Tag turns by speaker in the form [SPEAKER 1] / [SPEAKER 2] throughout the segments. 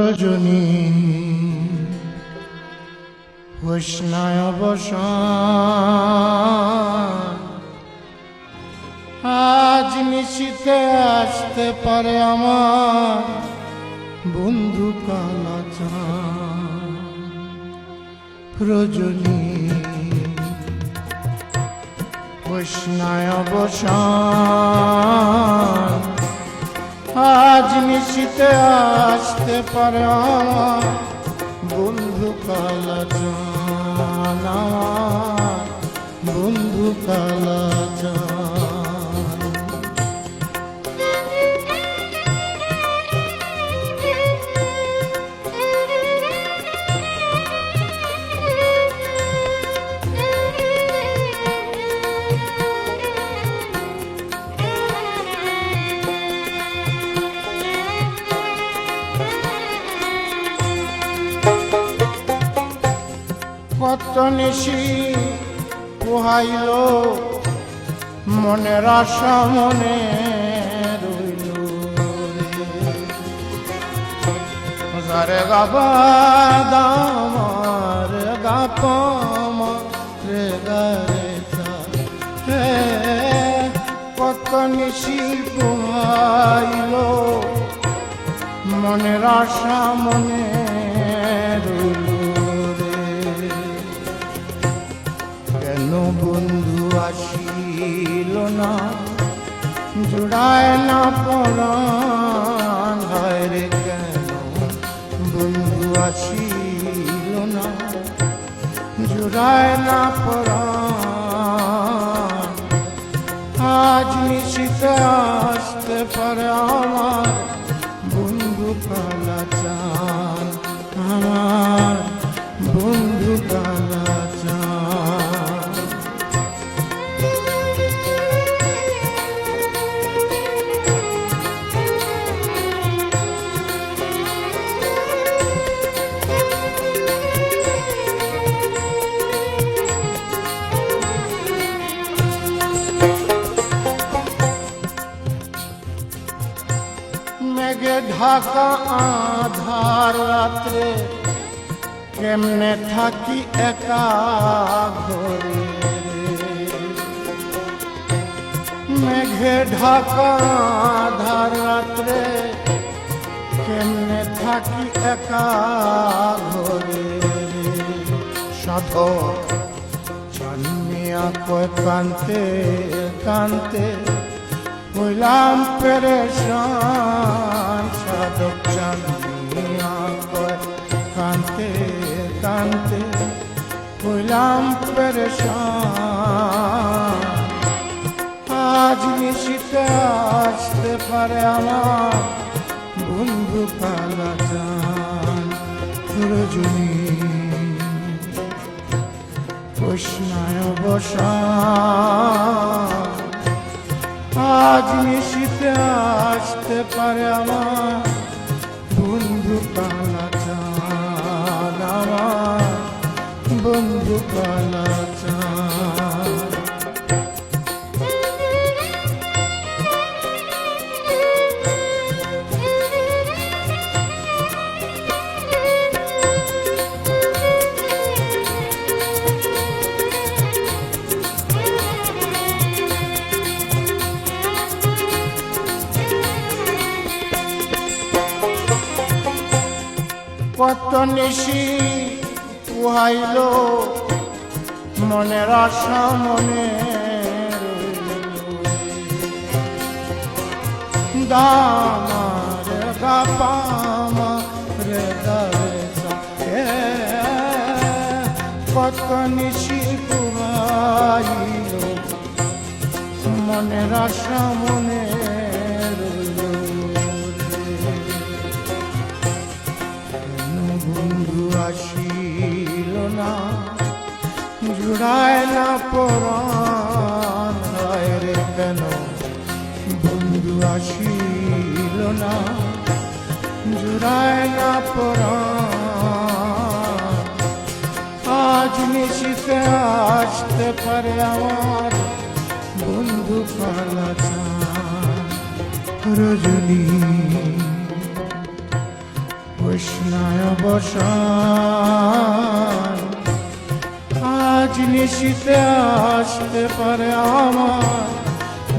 [SPEAKER 1] রজনী উষ্ণায় অবসান, আজ নিশীথে আসতে পারে আমার বন্ধু কালাচান। রজনী উষ্ণায় অবসান, আজ নিশীথে আসতে পারে আমার বন্ধু কালাচান, আমার বন্ধু কালাচান। কত নিশি পোহাইল মনের আশা মনে রইল রে গাবা দামার গাপমা রে গারে হে। কত নিশি পোহাইল মনের আশা মনে রইল, কেন বন্ধু আসিল না জুড়ায় না পরাণ, হায় রে কেন বন্ধু আসিল না জুড়ায় না পরাণ। আজ নিশীথে আসতে পারে আমার বন্ধু কালাচান, আমার বন্ধু কালাচান। মেঘে ঢাকা আধার রাত্রে কেমনে থাকি একা ঘরে, মেঘে ঢাকা আধার রাত্রে কেমনে থাকি একা ঘরে। সাধক চান্নিয়া কয় কান্তে কান্তে হইলাম পেরেশান, সাধক চান্দিয়া কয় কান্তে কান্তে হইলাম পেরেশান। আজ নিশীথে আসতে পারে আমার বন্ধু কালাচান। রজনী উষ্ণায় অবসান, আজ নিশীথে আসতে পারে আমার বন্ধু কালাচান, আমার বন্ধু কালাচান। কত নিশি পোহাইল মনের আশা মনে দামার গাপামা রে গারে। কত নিশি পোহাইল মনের আশা মনে বন্ধু আসিল না জুড়ায় না পরাণ, হায় রে কেন বন্ধু আসিল না জুড়ায় না পরাণ। আজ নিশীথে আসতে পারে আমার বন্ধু কালাচান। রজনী কৃষ্ণায় বসান আজ নিশীতে আসতে পারে আমার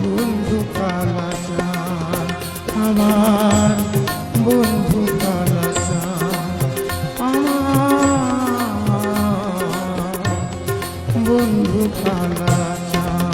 [SPEAKER 1] বন্ধু কালাচান, আমার বন্ধু কালাচান, আমার বন্ধু কালাচান।